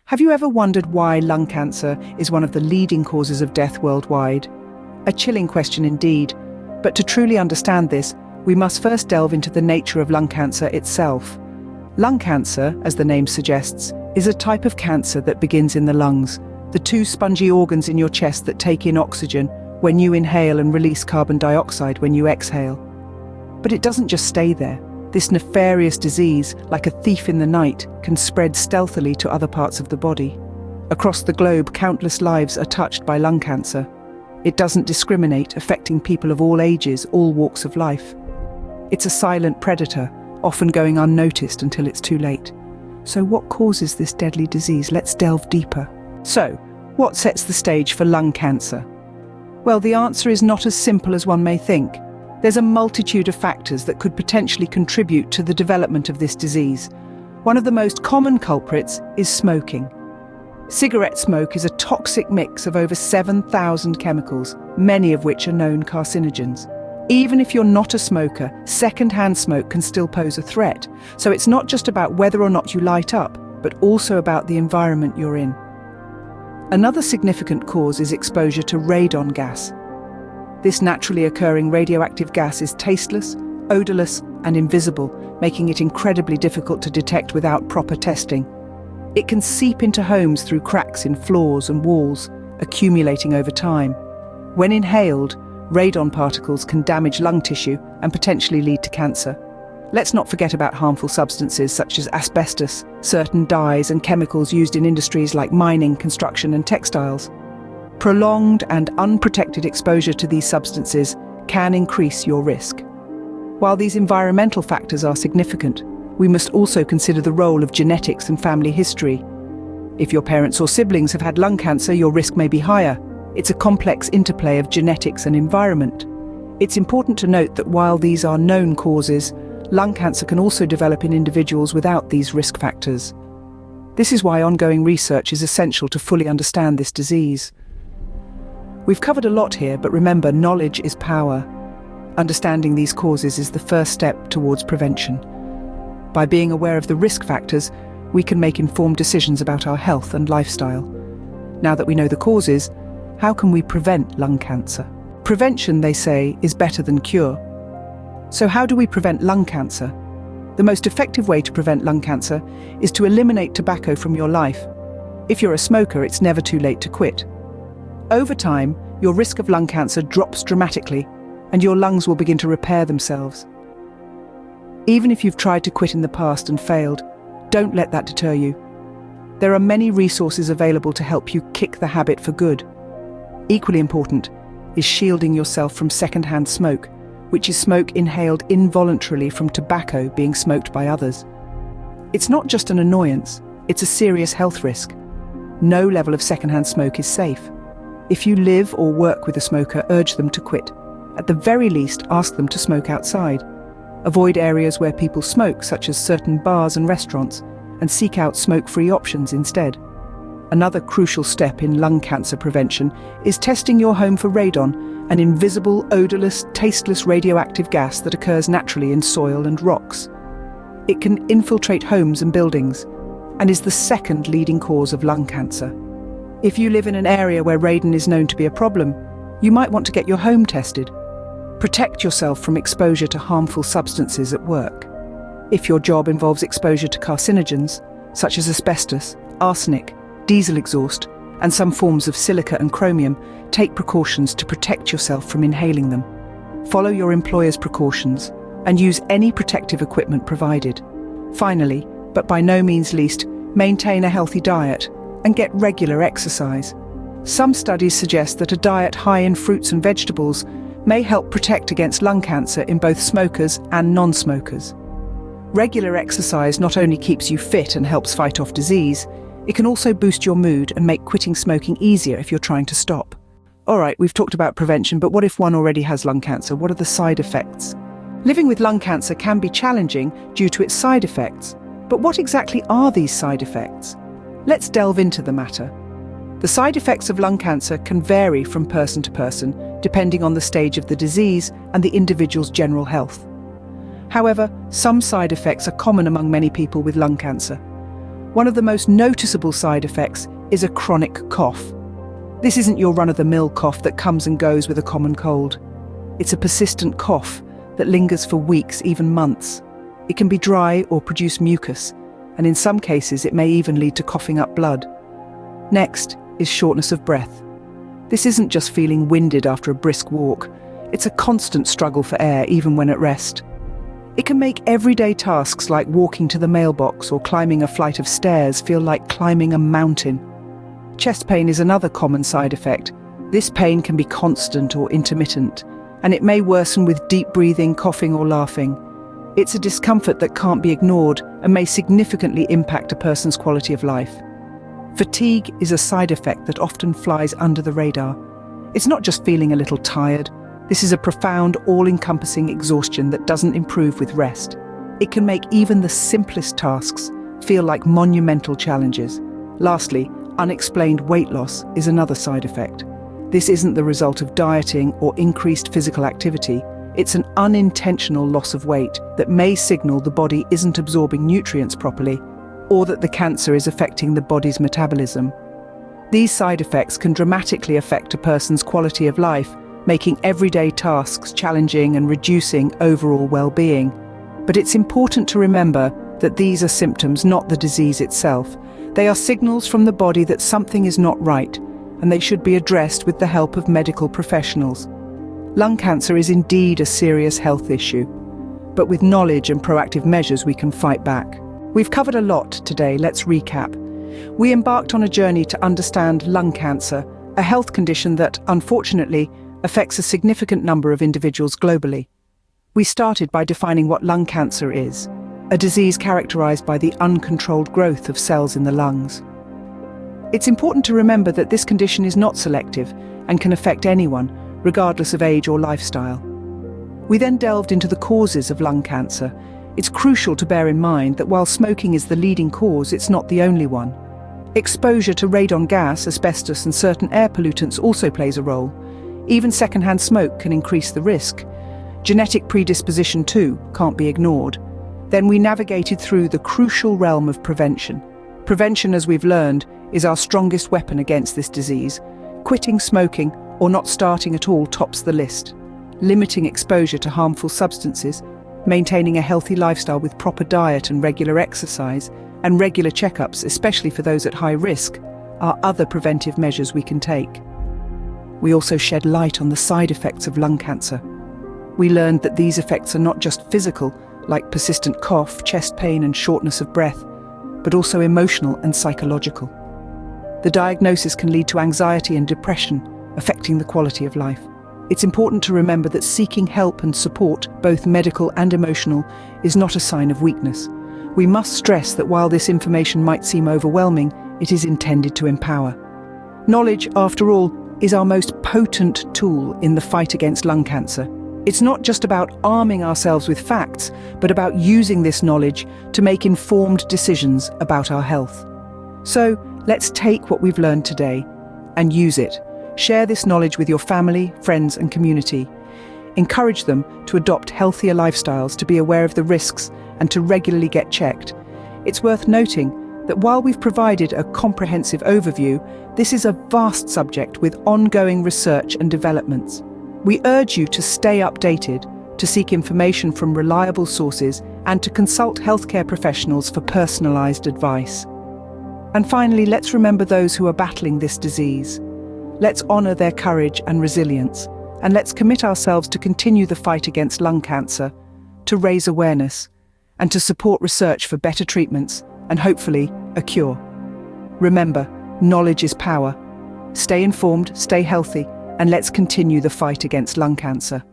Have you ever wondered why lung cancer is one of the leading causes of death worldwide? A chilling question indeed, but to truly understand this, we must first delve into the nature of lung cancer itself. Lung cancer, as the name suggests, is a type of cancer that begins in the lungs, the two spongy organs in your chest that take in oxygen when you inhale and release carbon dioxide when you exhale. But it doesn't just stay there. This nefarious disease, like a thief in the night, can spread stealthily to other parts of the body. Across the globe, countless lives are touched by lung cancer. It doesn't discriminate, affecting people of all ages, all walks of life. It's a silent predator, often going unnoticed until it's too late. So what causes this deadly disease? Let's delve deeper. So, what sets the stage for lung cancer? Well, the answer is not as simple as one may think. There's a multitude of factors that could potentially contribute to the development of this disease. One of the most common culprits is smoking. Cigarette smoke is a toxic mix of over 7,000 chemicals, many of which are known carcinogens. Even if you're not a smoker, secondhand smoke can still pose a threat. So it's not just about whether or not you light up, but also about the environment you're in. Another significant cause is exposure to radon gas. This naturally occurring radioactive gas is tasteless, odorless, and invisible, making it incredibly difficult to detect without proper testing. It can seep into homes through cracks in floors and walls, accumulating over time. When inhaled, radon particles can damage lung tissue and potentially lead to cancer. Let's not forget about harmful substances such as asbestos, certain dyes and chemicals used in industries like mining, construction, and textiles. Prolonged and unprotected exposure to these substances can increase your risk. While these environmental factors are significant, we must also consider the role of genetics and family history. If your parents or siblings have had lung cancer, your risk may be higher. It's a complex interplay of genetics and environment. It's important to note that while these are known causes, lung cancer can also develop in individuals without these risk factors. This is why ongoing research is essential to fully understand this disease. We've covered a lot here, but remember, knowledge is power. Understanding these causes is the first step towards prevention. By being aware of the risk factors, we can make informed decisions about our health and lifestyle. Now that we know the causes, how can we prevent lung cancer? Prevention, they say, is better than cure. So how do we prevent lung cancer? The most effective way to prevent lung cancer is to eliminate tobacco from your life. If you're a smoker, it's never too late to quit. Over time, your risk of lung cancer drops dramatically, and your lungs will begin to repair themselves. Even if you've tried to quit in the past and failed, don't let that deter you. There are many resources available to help you kick the habit for good. Equally important is shielding yourself from secondhand smoke, which is smoke inhaled involuntarily from tobacco being smoked by others. It's not just an annoyance, it's a serious health risk. No level of secondhand smoke is safe. If you live or work with a smoker, urge them to quit. At the very least, ask them to smoke outside. Avoid areas where people smoke, such as certain bars and restaurants, and seek out smoke-free options instead. Another crucial step in lung cancer prevention is testing your home for radon, an invisible, odorless, tasteless radioactive gas that occurs naturally in soil and rocks. It can infiltrate homes and buildings, and is the second leading cause of lung cancer. If you live in an area where radon is known to be a problem, you might want to get your home tested. Protect yourself from exposure to harmful substances at work. If your job involves exposure to carcinogens, such as asbestos, arsenic, diesel exhaust, and some forms of silica and chromium, take precautions to protect yourself from inhaling them. Follow your employer's precautions and use any protective equipment provided. Finally, but by no means least, maintain a healthy diet and get regular exercise. Some studies suggest that a diet high in fruits and vegetables may help protect against lung cancer in both smokers and non-smokers. Regular exercise not only keeps you fit and helps fight off disease, it can also boost your mood and make quitting smoking easier if you're trying to stop. All right, we've talked about prevention, but what if one already has lung cancer? What are the side effects? Living with lung cancer can be challenging due to its side effects. But what exactly are these side effects? Let's delve into the matter. The side effects of lung cancer can vary from person to person, depending on the stage of the disease and the individual's general health. However, some side effects are common among many people with lung cancer. One of the most noticeable side effects is a chronic cough. This isn't your run-of-the-mill cough that comes and goes with a common cold. It's a persistent cough that lingers for weeks, even months. It can be dry or produce mucus, and in some cases it may even lead to coughing up blood. Next is shortness of breath. This isn't just feeling winded after a brisk walk. It's a constant struggle for air, even when at rest. It can make everyday tasks like walking to the mailbox or climbing a flight of stairs feel like climbing a mountain. Chest pain is another common side effect. This pain can be constant or intermittent, and it may worsen with deep breathing, coughing, or laughing. It's a discomfort that can't be ignored and may significantly impact a person's quality of life. Fatigue is a side effect that often flies under the radar. It's not just feeling a little tired. This is a profound, all-encompassing exhaustion that doesn't improve with rest. It can make even the simplest tasks feel like monumental challenges. Lastly, unexplained weight loss is another side effect. This isn't the result of dieting or increased physical activity. It's an unintentional loss of weight that may signal the body isn't absorbing nutrients properly, or that the cancer is affecting the body's metabolism. These side effects can dramatically affect a person's quality of life, making everyday tasks challenging and reducing overall well-being. But it's important to remember that these are symptoms, not the disease itself. They are signals from the body that something is not right, and they should be addressed with the help of medical professionals. Lung cancer is indeed a serious health issue, but with knowledge and proactive measures we can fight back. We've covered a lot today. Let's recap. We embarked on a journey to understand lung cancer, a health condition that, unfortunately, affects a significant number of individuals globally. We started by defining what lung cancer is, a disease characterized by the uncontrolled growth of cells in the lungs. It's important to remember that this condition is not selective and can affect anyone, regardless of age or lifestyle. We then delved into the causes of lung cancer. It's crucial to bear in mind that while smoking is the leading cause, it's not the only one. Exposure to radon gas, asbestos, and certain air pollutants also plays a role. Even secondhand smoke can increase the risk. Genetic predisposition, too, can't be ignored. Then we navigated through the crucial realm of prevention. Prevention, as we've learned, is our strongest weapon against this disease. Quitting smoking or not starting at all tops the list. Limiting exposure to harmful substances, maintaining a healthy lifestyle with proper diet and regular exercise, and regular checkups, especially for those at high risk, are other preventive measures we can take. We also shed light on the side effects of lung cancer. We learned that these effects are not just physical, like persistent cough, chest pain, and shortness of breath, but also emotional and psychological. The diagnosis can lead to anxiety and depression, affecting the quality of life. It's important to remember that seeking help and support, both medical and emotional, is not a sign of weakness. We must stress that while this information might seem overwhelming, it is intended to empower. Knowledge, after all, is our most potent tool in the fight against lung cancer. It's not just about arming ourselves with facts, but about using this knowledge to make informed decisions about our health. So, let's take what we've learned today and use it. Share this knowledge with your family, friends, and community. Encourage them to adopt healthier lifestyles, to be aware of the risks, and to regularly get checked. It's worth noting that while we've provided a comprehensive overview, this is a vast subject with ongoing research and developments. We urge you to stay updated, to seek information from reliable sources, and to consult healthcare professionals for personalized advice. And finally, let's remember those who are battling this disease. Let's honor their courage and resilience, and let's commit ourselves to continue the fight against lung cancer, to raise awareness, and to support research for better treatments and hopefully a cure. Remember, knowledge is power. Stay informed, stay healthy, and let's continue the fight against lung cancer.